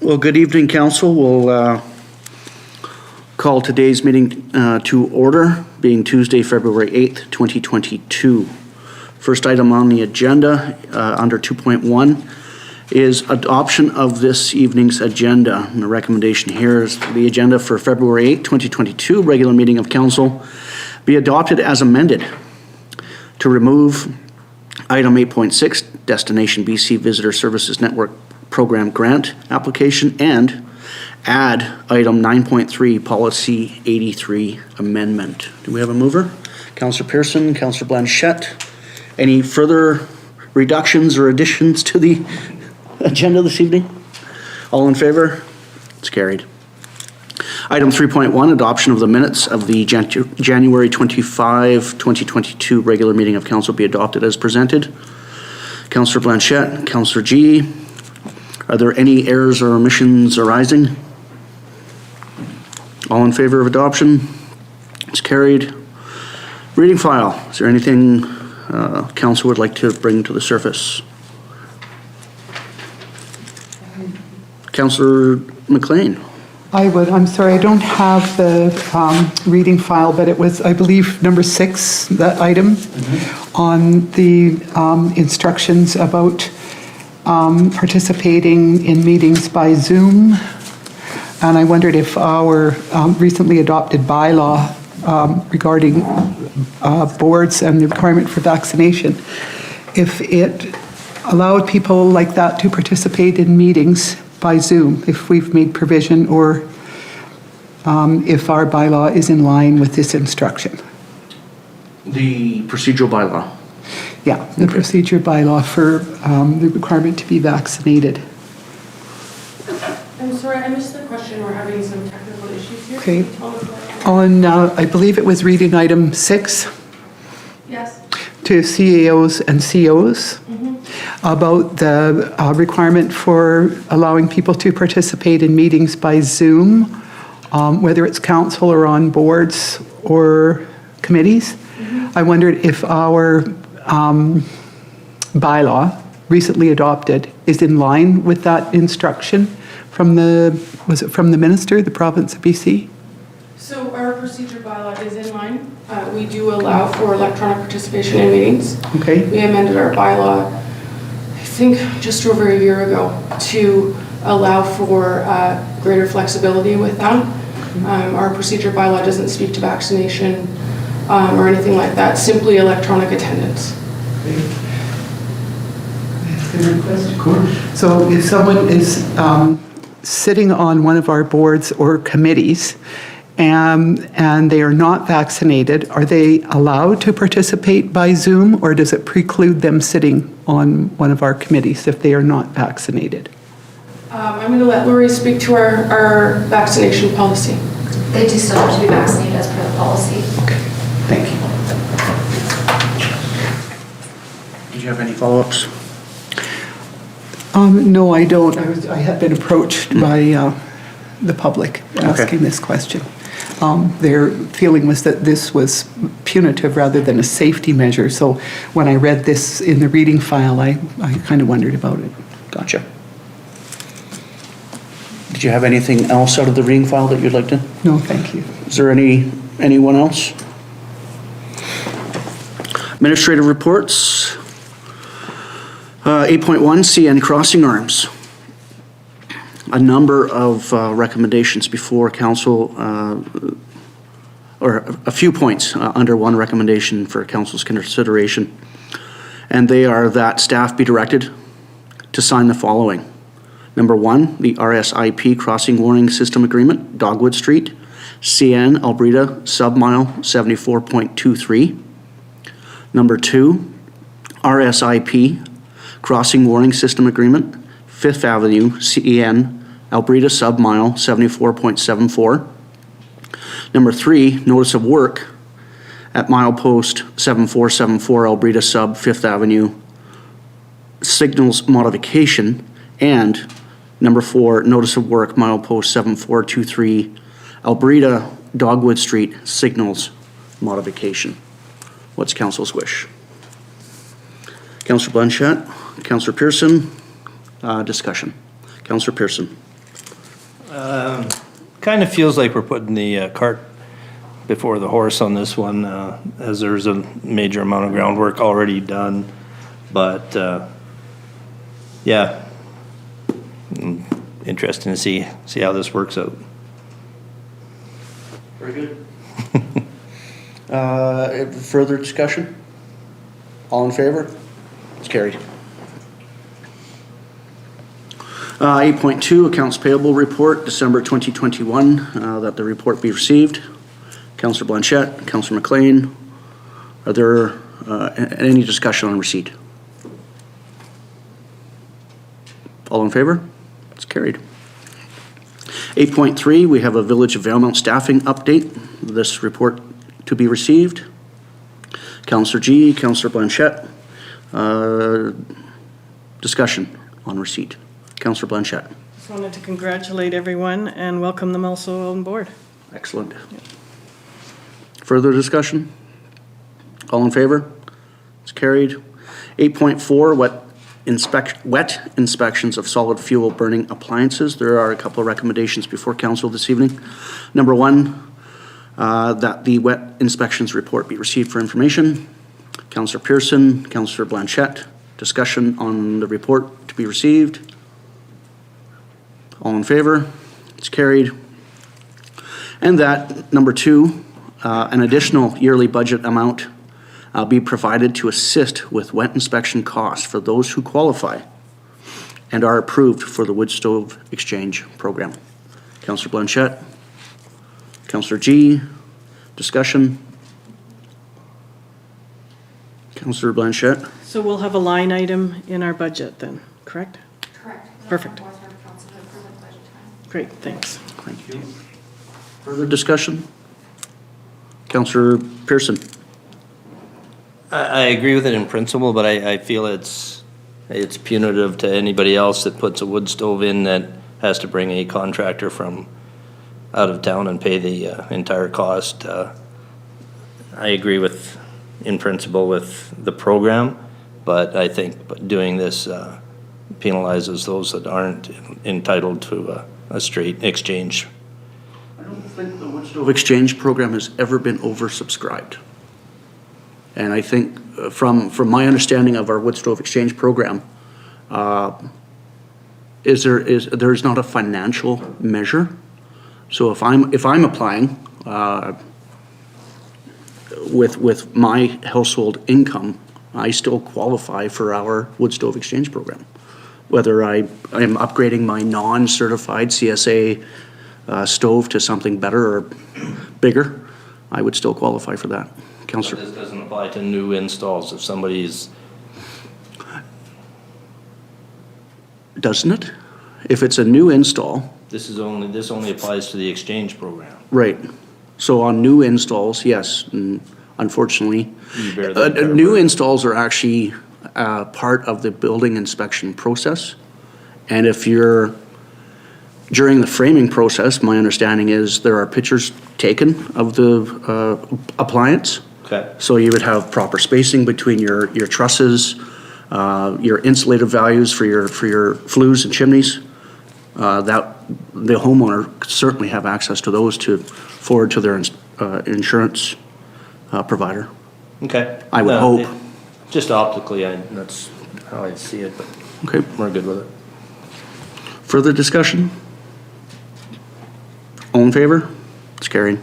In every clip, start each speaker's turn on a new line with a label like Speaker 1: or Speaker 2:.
Speaker 1: Well, good evening, Council. We'll call today's meeting to order, being Tuesday, February 8th, 2022. First item on the agenda, under 2.1, is adoption of this evening's agenda. And the recommendation here is the agenda for February 8th, 2022, regular meeting of Council, be adopted as amended to remove item 8.6, Destination BC Visitor Services Network Program Grant Application, and add item 9.3, Policy 83 Amendment. Do we have a mover? Councillor Pearson, Councillor Blanchette. Any further reductions or additions to the agenda this evening? All in favor? It's carried. Item 3.1, adoption of the minutes of the January 25, 2022 regular meeting of Council be adopted as presented. Councillor Blanchette, Councillor G. Are there any errors or omissions arising? All in favor of adoption? It's carried. Reading file. Is there anything Council would like to bring to the surface? Councillor MacLean.
Speaker 2: I'm sorry, I don't have the reading file, but it was, I believe, number 6, that item, on the instructions about participating in meetings by Zoom. And I wondered if our recently adopted bylaw regarding boards and the requirement for vaccination, if it allowed people like that to participate in meetings by Zoom, if we've made provision, or if our bylaw is in line with this instruction.
Speaker 1: The procedural bylaw.
Speaker 2: Yeah, the procedure bylaw for the requirement to be vaccinated.
Speaker 3: I'm sorry, I missed the question. We're having some technical issues here.
Speaker 2: Okay. On, I believe it was reading item 6.
Speaker 3: Yes.
Speaker 2: To CAOs and COs about the requirement for allowing people to participate in meetings by Zoom, whether it's council or on boards or committees. I wondered if our bylaw, recently adopted, is in line with that instruction from the, was it from the minister, the province of BC?
Speaker 3: So our procedure bylaw is in line. We do allow for electronic participation in meetings.
Speaker 2: Okay.
Speaker 3: We amended our bylaw, I think, just over a year ago to allow for greater flexibility with that. Our procedure bylaw doesn't speak to vaccination or anything like that, simply electronic attendance.
Speaker 2: Of course. So if someone is sitting on one of our boards or committees and they are not vaccinated, are they allowed to participate by Zoom, or does it preclude them sitting on one of our committees if they are not vaccinated?
Speaker 3: I'm going to let Lori speak to our vaccination policy.
Speaker 4: They do still have to be vaccinated as per the policy.
Speaker 2: Okay, thank you.
Speaker 1: Did you have any follow-ups?
Speaker 2: No, I don't. I had been approached by the public asking this question. Their feeling was that this was punitive rather than a safety measure. So when I read this in the reading file, I kind of wondered about it.
Speaker 1: Gotcha. Did you have anything else out of the reading file that you'd like to?
Speaker 2: No, thank you.
Speaker 1: Is there anyone else? Administrative reports. 8.1, CN crossing arms. A number of recommendations before Council, or a few points under one recommendation for Council's consideration. And they are that staff be directed to sign the following. Number 1, the RSIP Crossing Warning System Agreement, Dogwood Street, CN Alberta Submile 74.23. Number 2, RSIP Crossing Warning System Agreement, 5th Avenue, CN Alberta Submile 74.74. Number 3, Notice of Work at Milepost 7474 Alberta Sub 5th Avenue, Signals Modification, and number 4, Notice of Work Milepost 7423 Alberta Dogwood Street, Signals Modification. What's Council's wish? Councillor Blanchette, Councillor Pearson, discussion. Councillor Pearson.
Speaker 5: Kind of feels like we're putting the cart before the horse on this one, as there's a major amount of groundwork already done. But, yeah, interesting to see how this works out.
Speaker 1: Very good. Further discussion? All in favor? It's carried. 8.2, accounts payable report, December 2021, that the report be received. Councillor Blanchette, Councillor MacLean, are there any discussion on receipt? All in favor? It's carried. 8.3, we have a Village of Valemount staffing update. This report to be received. Councillor G, Councillor Blanchette, discussion on receipt. Councillor Blanchette.
Speaker 6: Just wanted to congratulate everyone and welcome them also on board.
Speaker 1: Excellent. Further discussion? All in favor? It's carried. 8.4, wet inspections of solid fuel burning appliances. There are a couple of recommendations before council this evening. Number one, that the wet inspections report be received for information. Councillor Pearson, Councillor Blanchette, discussion on the report to be received. All in favor? It's carried. And that, number two, an additional yearly budget amount be provided to assist with wet inspection costs for those who qualify and are approved for the wood stove exchange program. Councillor Blanchette, Councillor G, discussion. Councillor Blanchette.
Speaker 6: So we'll have a line item in our budget then, correct?
Speaker 4: Correct.
Speaker 6: Perfect.
Speaker 4: Council to approve at budget time.
Speaker 6: Great, thanks.
Speaker 1: Thank you. Further discussion? Councillor Pearson.
Speaker 5: I agree with it in principle, but I feel it's punitive to anybody else that puts a wood stove in that has to bring a contractor from out of town and pay the entire cost. I agree with, in principle, with the program, but I think doing this penalizes those that aren't entitled to a straight exchange.
Speaker 1: I don't think the wood stove exchange program has ever been oversubscribed. And I think from my understanding of our wood stove exchange program, there's not a financial measure. So if I'm applying with my household income, I still qualify for our wood stove exchange program. Whether I am upgrading my non-certified CSA stove to something better or bigger, I would still qualify for that. Councillor.
Speaker 5: This doesn't apply to new installs. If somebody's...
Speaker 1: Doesn't it? If it's a new install.
Speaker 5: This only applies to the exchange program.
Speaker 1: Right. So on new installs, yes, and unfortunately,
Speaker 5: You bear the entire
Speaker 1: new
Speaker 5: burden.
Speaker 1: installs are actually part of the building inspection process. And if you're, during the framing process, my understanding is there are pictures taken of the appliance.
Speaker 5: Okay.
Speaker 1: So you would have proper spacing between your trusses, your insulative values for your flues and chimneys. That the homeowner could certainly have access to those to forward to their insurance provider.
Speaker 5: Okay.
Speaker 1: I would hope.
Speaker 5: Just optically, that's how I see it, but
Speaker 1: Okay.
Speaker 5: we're good with it.
Speaker 1: Further discussion? All in favor? It's carried.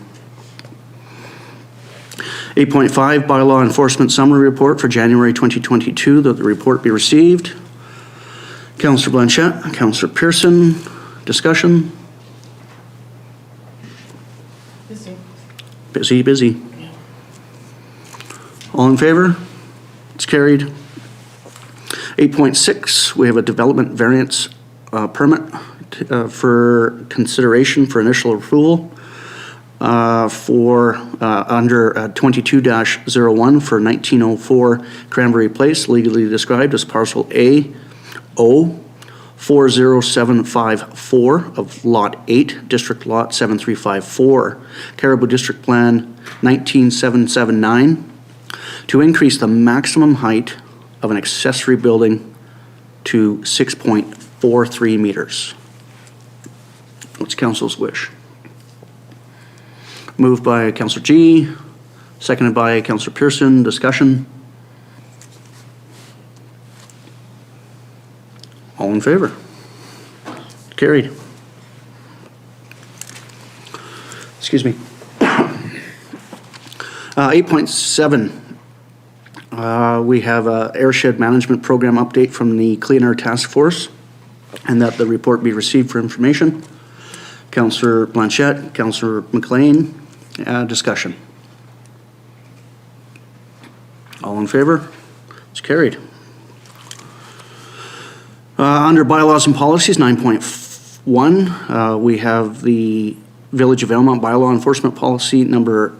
Speaker 1: 8.5, bylaw enforcement summary report for January 2022, that the report be received. Councillor Blanchette, Councillor Pearson, discussion?
Speaker 6: Busy.
Speaker 1: Busy. All in favor? It's carried. 8.6, we have a development variance permit for consideration for initial approval for under 22-01 for 1904 Cranberry Place, legally described as parcel A-O 40754 of Lot 8, District Lot 7354, Caribou District Plan 19779, to increase the maximum height of an accessory building to 6.43 meters. What's council's wish? Moved by Councillor G, seconded by Councillor Pearson. Discussion? All in favor? Carried. Excuse me. 8.7, we have a airshed management program update from the Clean Air Task Force, and that the report be received for information. Councillor Blanchette, Councillor MacLean, discussion. All in favor? It's carried. Under bylaws and policies, 9.1, we have the Village of Valemount bylaw enforcement policy number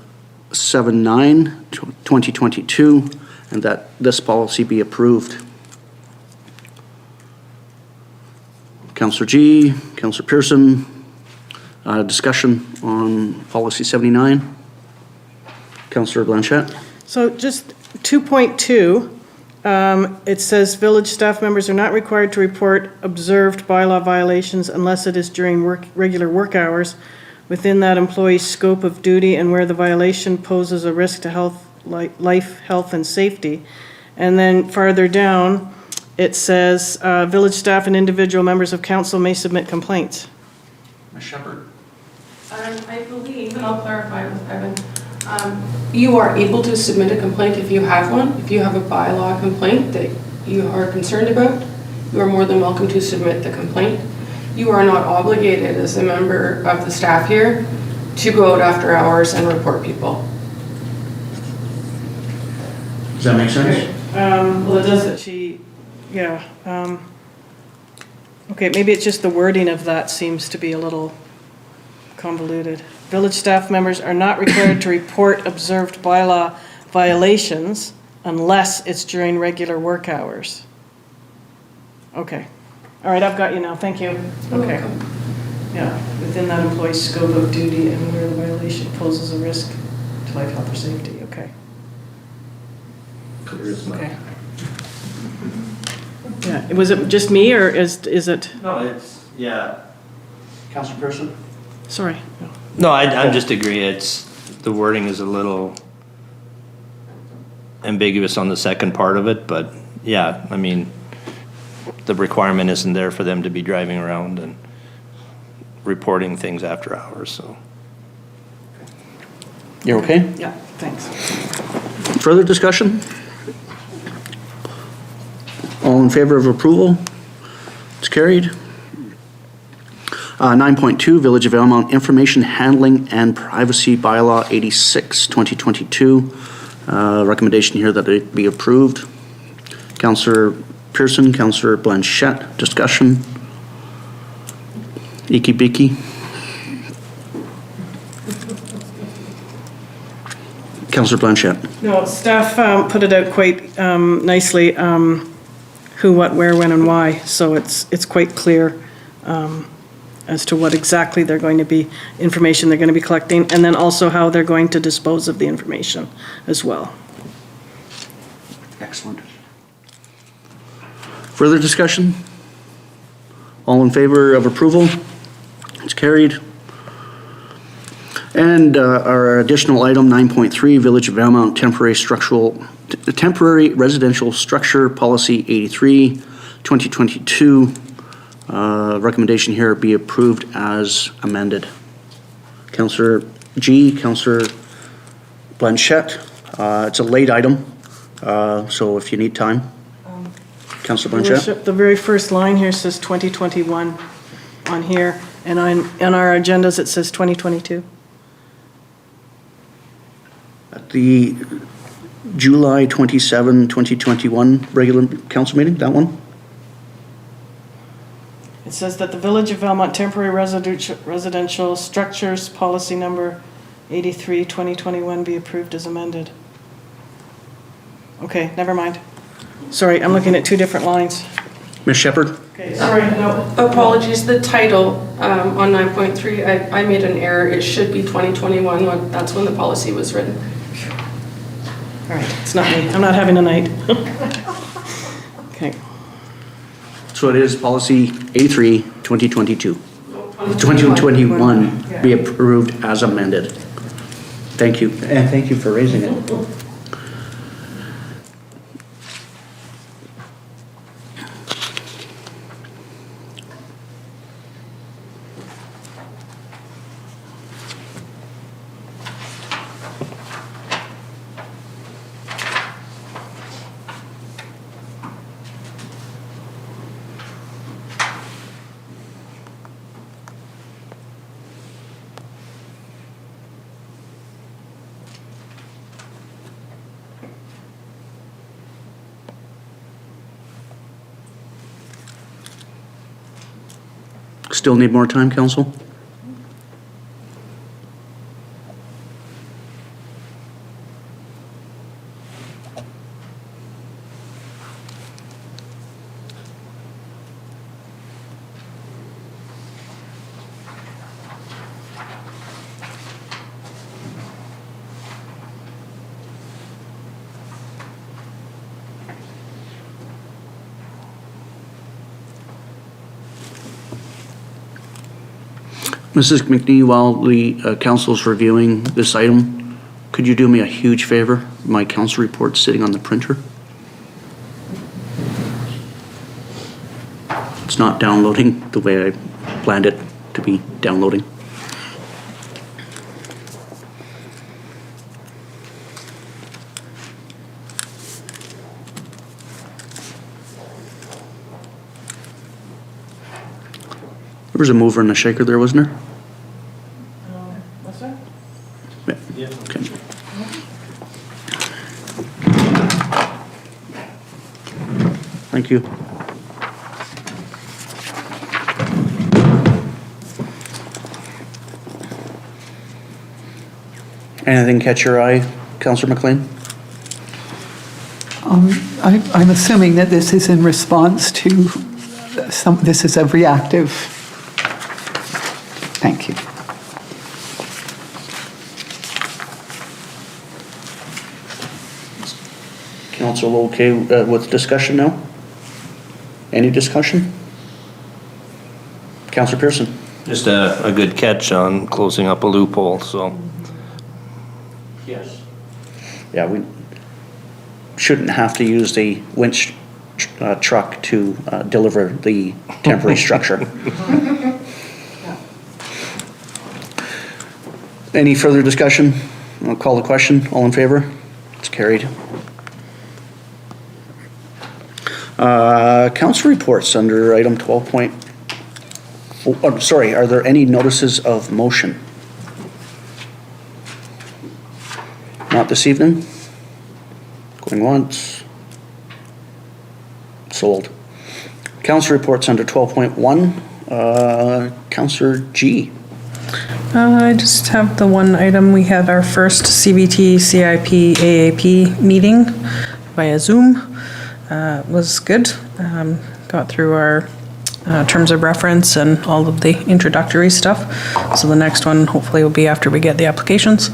Speaker 1: 79/2022, and that this policy be approved. Councillor G, Councillor Pearson, discussion on policy 79. Councillor Blanchette.
Speaker 6: So just 2.2, it says village staff members are not required to report observed bylaw violations unless it is during regular work hours within that employee's scope of duty and where the violation poses a risk to life, health, and safety. And then farther down, it says village staff and individual members of council may submit complaints.
Speaker 1: Ms. Shepherd.
Speaker 3: I believe, and I'll clarify with Evan, you are able to submit a complaint if you have one. If you have a bylaw complaint that you are concerned about, you are more than welcome to submit the complaint. You are not obligated as a member of the staff here to go out after hours and report people.
Speaker 1: Does that make sense?
Speaker 6: Well, it does that yeah. Okay, maybe it's just the wording of that seems to be a little convoluted. Village staff members are not required to report observed bylaw violations unless it's during regular work hours. Okay. All right, I've got you now. Thank you. Okay. Yeah, within that employee's scope of duty and where the violation poses a risk to life, health, or safety. Okay. Okay. Yeah, was it just me or is it?
Speaker 5: No, it's, yeah.
Speaker 1: Councillor Pearson.
Speaker 6: Sorry. No.
Speaker 5: No, I just agree. The wording is a little ambiguous on the second part of it, but yeah, I mean, the requirement isn't there for them to be driving around and reporting things after hours, so.
Speaker 1: You're okay?
Speaker 6: Yeah, thanks.
Speaker 1: Further discussion? All in favor of approval? It's carried. 9.2, Village of Valemount Information Handling and Privacy Bylaw 86/2022. Recommendation here that it be approved. Councillor Pearson, Councillor Blanchette, discussion. Icky Bicky. Councillor Blanchette.
Speaker 6: No, staff put it out quite nicely, who, what, where, when, and why. So it's quite clear as to what exactly they're going to be, information they're going to be collecting, and then also how they're going to dispose of the information as well.
Speaker 1: Excellent. Further discussion? All in favor of approval? It's carried. And our additional item, 9.3, Village of Valemount Temporary Residential Structure Policy 83/2022. Recommendation here be approved as amended. Councillor G, Councillor Blanchette. It's a late item, so if you need time. Councillor Blanchette.
Speaker 6: The very first line here says 2021 on here, and on our agendas it says 2022.
Speaker 1: At the July 27, 2021 regular council meeting, that one?
Speaker 6: It says that the Village of Valemount Temporary Residential Structures Policy Number 83/2021 be approved as amended. Okay, never mind. Sorry, I'm looking at two different lines.
Speaker 1: Ms. Shepherd?
Speaker 6: Okay, sorry, no.
Speaker 3: Apologies, the title on 9.3, I made an error. It should be 2021. That's when the policy was written.
Speaker 6: All right, it's not me. I'm not having a night. Okay.
Speaker 1: So it is policy A3/2022. 2021 be approved as amended. Thank you, and thank you for raising it. Still need more time, council? Mrs. McNee, while the council's reviewing this item, could you do me a huge favor? My council report's sitting on the printer. It's not downloading the way I planned it to be downloading. There was a mover and a shaker there, wasn't there?
Speaker 6: What's that?
Speaker 1: Yeah. Okay. Thank you. Anything catch your eye, Councillor MacLean?
Speaker 2: I'm assuming that this is in response to this is a reactive. Thank you.
Speaker 1: Council okay with discussion now? Any discussion? Councillor Pearson?
Speaker 5: Just a good catch on closing up a loophole, so.
Speaker 1: Yes. Yeah, we shouldn't have to use the winch truck to deliver the temporary structure. Any further discussion? I'll call the question. All in favor? It's carried. Council reports under item 12.4. Oh, sorry, are there any notices of motion? Not this evening? Going once. Sold. Council reports under 12.1. Councillor G.
Speaker 7: I just have the one item. We had our first CBT, CIP, AAP meeting via Zoom. It was good. Got through our terms of reference and all of the introductory stuff. So the next one hopefully will be after we get the applications.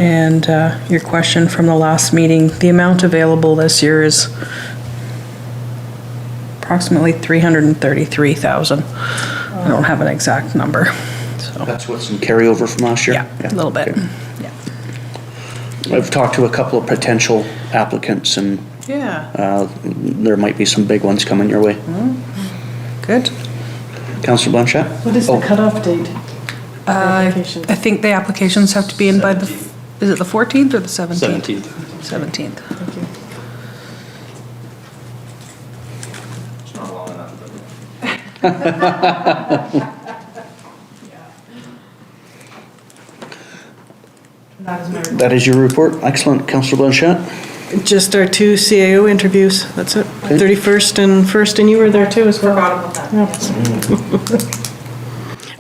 Speaker 7: And your question from the last meeting, the amount available this year is approximately $333,000. I don't have an exact number. So.
Speaker 1: That's what's in carryover from last year?
Speaker 7: Yeah, a little bit.
Speaker 1: Okay.
Speaker 7: Yeah.
Speaker 1: I've talked to a couple of potential applicants and
Speaker 7: Yeah.
Speaker 1: there might be some big ones coming your way.
Speaker 7: Good.
Speaker 1: Councillor Blanchette?
Speaker 6: What is the cutoff date?
Speaker 7: I think the applications have to be in by the, is it the 14th or the 17th?
Speaker 5: 17th.
Speaker 7: 17th.
Speaker 6: Thank you.
Speaker 5: It's not long enough.
Speaker 1: That is your report. Excellent. Councillor Blanchette?
Speaker 6: Just our two CAO interviews, that's it. 31st and 1st, and you were there too as well.
Speaker 4: Forgot about that.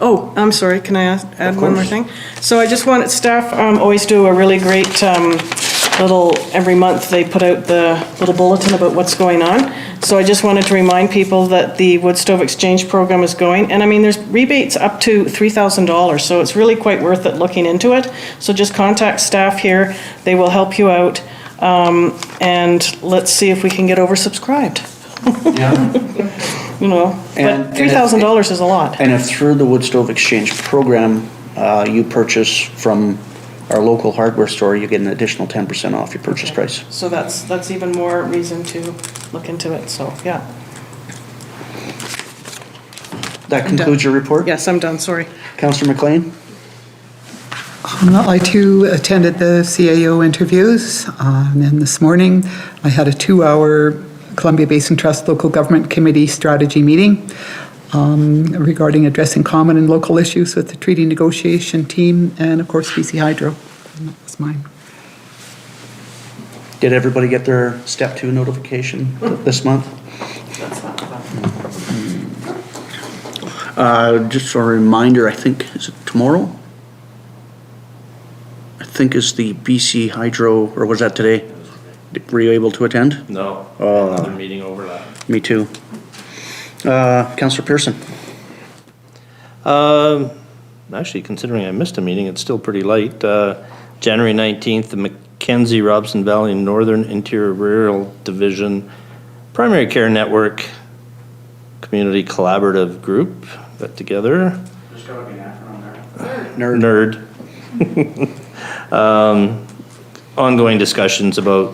Speaker 6: Oh, I'm sorry, can I add one more thing? So I just wanted, staff always do a really great little, every month they put out the little bulletin about what's going on. So I just wanted to remind people that the wood stove exchange program is going, and I mean, there's rebates up to $3,000, so it's really quite worth it looking into it. So just contact staff here, they will help you out, and let's see if we can get oversubscribed.
Speaker 1: Yeah.
Speaker 6: you know,
Speaker 1: And-
Speaker 6: but $3,000 is a lot.
Speaker 1: And if through the wood stove exchange program, you purchase from our local hardware store, you get an additional 10% off your purchase price.
Speaker 6: So that's even more reason to look into it, so, yeah.
Speaker 1: That concludes your report?
Speaker 6: Yes, I'm done, sorry.
Speaker 1: Councillor MacLean?
Speaker 2: I too attended the CAO interviews, and then this morning I had a 2-hour Columbia Basin Trust Local Government Committee strategy meeting regarding addressing common and local issues with the treaty negotiation team and of course BC Hydro. And that was mine.
Speaker 1: Did everybody get their step 2 notification this month? Just a reminder, I think, is it tomorrow? I think is the BC Hydro, or was that today? Were you able to attend?
Speaker 5: No,
Speaker 1: Oh.
Speaker 5: another meeting overlap.
Speaker 1: Me too. Councillor Pearson?
Speaker 5: Actually, considering I missed a meeting, it's still pretty light. January 19th, the Mackenzie Robson Valley Northern Interior Rural Division Primary Care Network Community Collaborative Group got together.
Speaker 1: There's got to be an acronym there.
Speaker 5: Nerd. Ongoing discussions about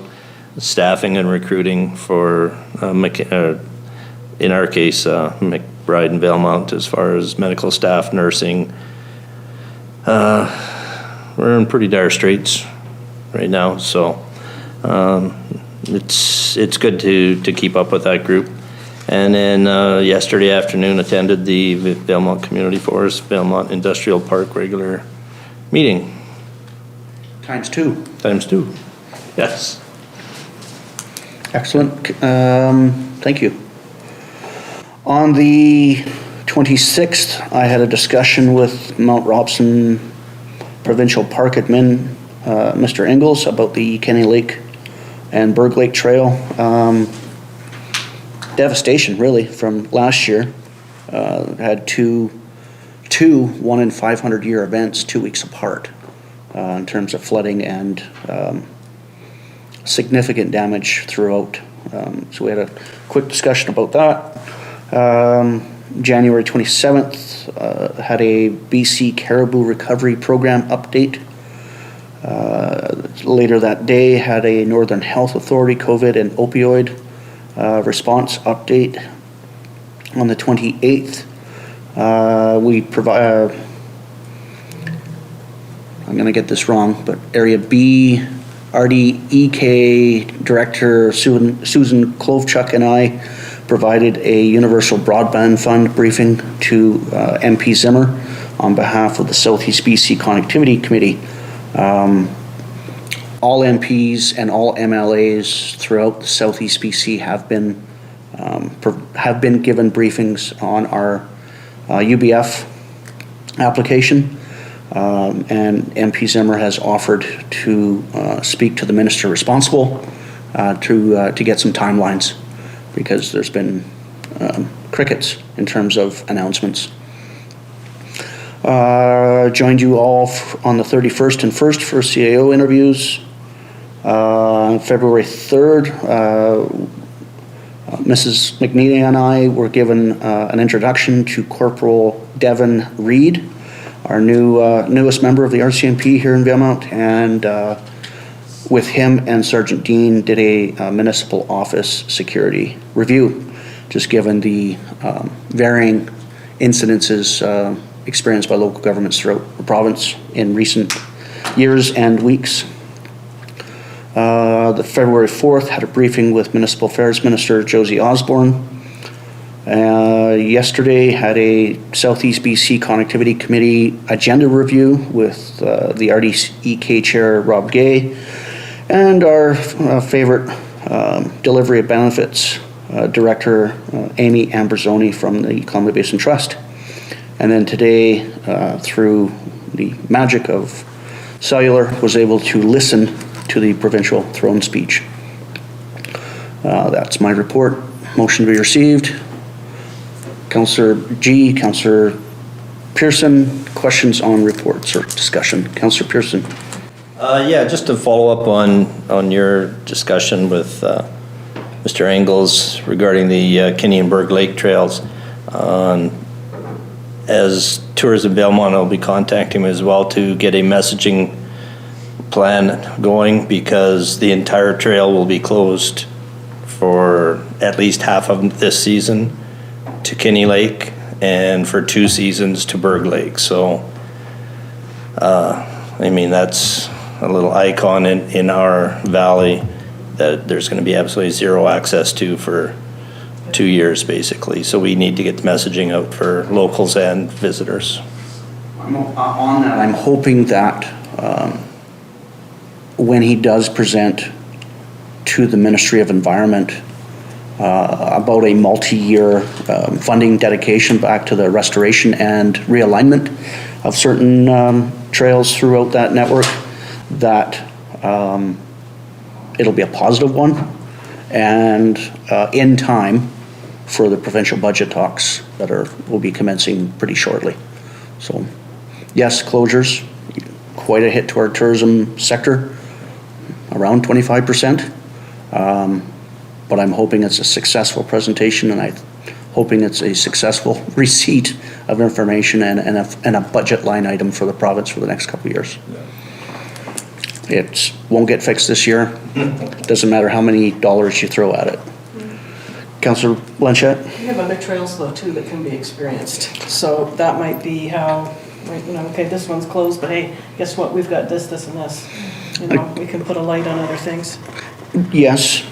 Speaker 5: staffing and recruiting for, in our case, McBride and Valemount as far as medical staff, nursing. We're in pretty dire straits right now, so it's good to keep up with that group. And then yesterday afternoon attended the Valemount Community Forest, Valemount Industrial Park regular meeting.
Speaker 1: Times 2.
Speaker 5: Times 2. Yes.
Speaker 1: Excellent. Thank you. On the 26th, I had a discussion with Mount Robson Provincial Park Admin, Mr. Ingalls, about the Kenny Lake and Berg Lake Trail. Devastation, really, from last year. Had two 1 in 500 year events 2 weeks apart in terms of flooding and significant damage throughout. So we had a quick discussion about that. January 27th, had a BC Caribou Recovery Program update. Later that day, had a Northern Health Authority COVID and opioid response update. On the 28th, we provide, I'm going to get this wrong, but Area B, RDEK Director Susan Klovchuk and I provided a Universal Broadband Fund briefing to MP Zimmer on behalf of the Southeast BC Connectivity Committee. All MPs and all MLAs throughout the Southeast BC have been given briefings on our UBF application, and MP Zimmer has offered to speak to the minister responsible to get some timelines, because there's been crickets in terms of announcements. Joined you all on the 31st and 1st for CAO interviews. February 3rd, Mrs. McNeely and I were given an introduction to Corporal Devin Reed, our newest member of the RCMP here in Valemount, and with him and Sergeant Dean did a municipal office security review, just given the varying incidences experienced by local governments throughout the province in recent years and weeks. The February 4th had a briefing with Municipal Affairs Minister Josie Osborne. Yesterday had a Southeast BC Connectivity Committee agenda review with the RDEK Chair Rob Gay and our favorite Delivery of Benefits Director Amy Amberzoni from the Columbia Basin Trust. And then today, through the magic of cellular, was able to listen to the provincial throne speech. That's my report. Motion to be received. Councillor G, Councillor Pearson, questions on reports or discussion. Councillor Pearson.
Speaker 5: Yeah, just to follow up on your discussion with Mr. Engels regarding the Kinney and Berg Lake trails. As Tourism Valemount, I'll be contacting him as well to get a messaging plan going, because the entire trail will be closed for at least half of this season to Kinney Lake and for 2 seasons to Berg Lake. So, I mean, that's a little icon in our valley that there's going to be absolutely zero access to for 2 years, basically. So we need to get the messaging out for locals and visitors.
Speaker 1: On that, I'm hoping that when he does present to the Ministry of Environment about a multi-year funding dedication back to the restoration and realignment of certain trails throughout that network, that it'll be a positive one, and in time for the provincial budget talks that will be commencing pretty shortly. So, yes, closures, quite a hit to our tourism sector, around 25%. But I'm hoping it's a successful presentation, and I'm hoping it's a successful receipt of information and a budget line item for the province for the next couple of years. It won't get fixed this year. Doesn't matter how many dollars you throw at it. Councillor Blanchette?
Speaker 6: We have other trails though too that can be experienced. So that might be how, you know, okay, this one's closed, but hey, guess what? We've got this, this, and this. You know, we can put a light on other things.
Speaker 1: Yes.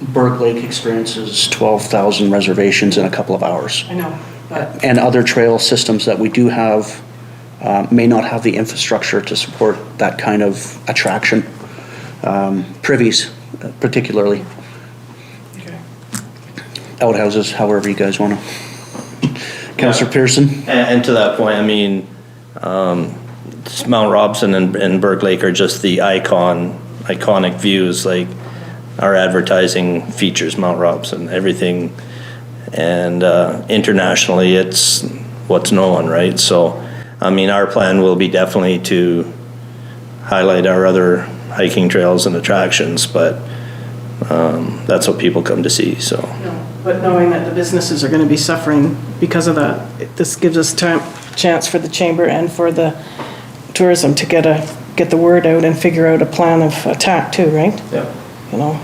Speaker 1: Berg Lake experiences 12,000 reservations in a couple of hours.
Speaker 6: I know, but
Speaker 1: And other trail systems that we do have may not have the infrastructure to support that kind of attraction. Privies, particularly.
Speaker 6: okay.
Speaker 1: Outhouses, however you guys want to. Councillor Pearson?
Speaker 5: And to that point, I mean, Mount Robson and Berg Lake are just the iconic views. Like, our advertising features Mount Robson, everything, and internationally it's what's known, right? So, I mean, our plan will be definitely to highlight our other hiking trails and attractions, but that's what people come to see, so.
Speaker 6: No, but knowing that the businesses are going to be suffering because of that, this gives us chance for the chamber and for the tourism to get the word out and figure out a plan of attack too, right?
Speaker 5: Yeah.
Speaker 6: You know.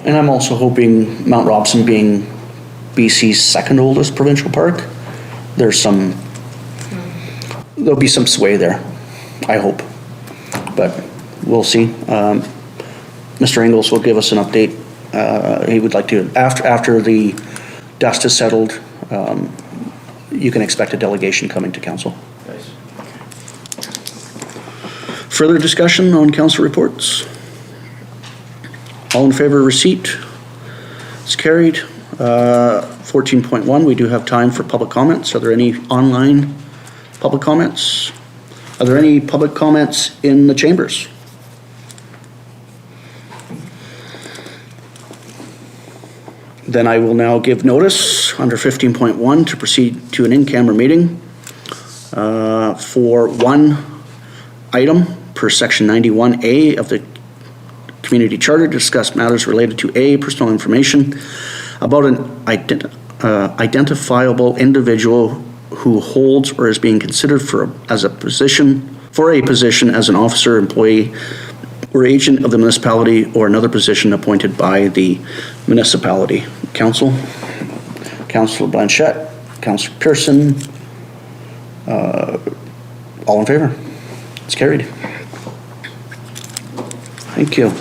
Speaker 1: And I'm also hoping Mount Robson being BC's second oldest provincial park, there'll be some sway there, I hope. But we'll see. Mr. Engels will give us an update. He would like to, after the dust is settled, you can expect a delegation coming to council.
Speaker 5: Nice.
Speaker 1: Further discussion on council reports? All in favor of receipt? It's carried. 14.1, we do have time for public comments. Are there any online public comments? Are there any public comments in the chambers? Then I will now give notice under 15.1 to proceed to an in-camera meeting for one item per section 91A of the Community Charter to discuss matters related to A, personal information about an identifiable individual who holds or is being considered for a position as an officer, employee, or agent of the municipality, or another position appointed by the municipality. Council, Councillor Blanchette, Councillor Pearson, all in favor? It's carried. Thank you.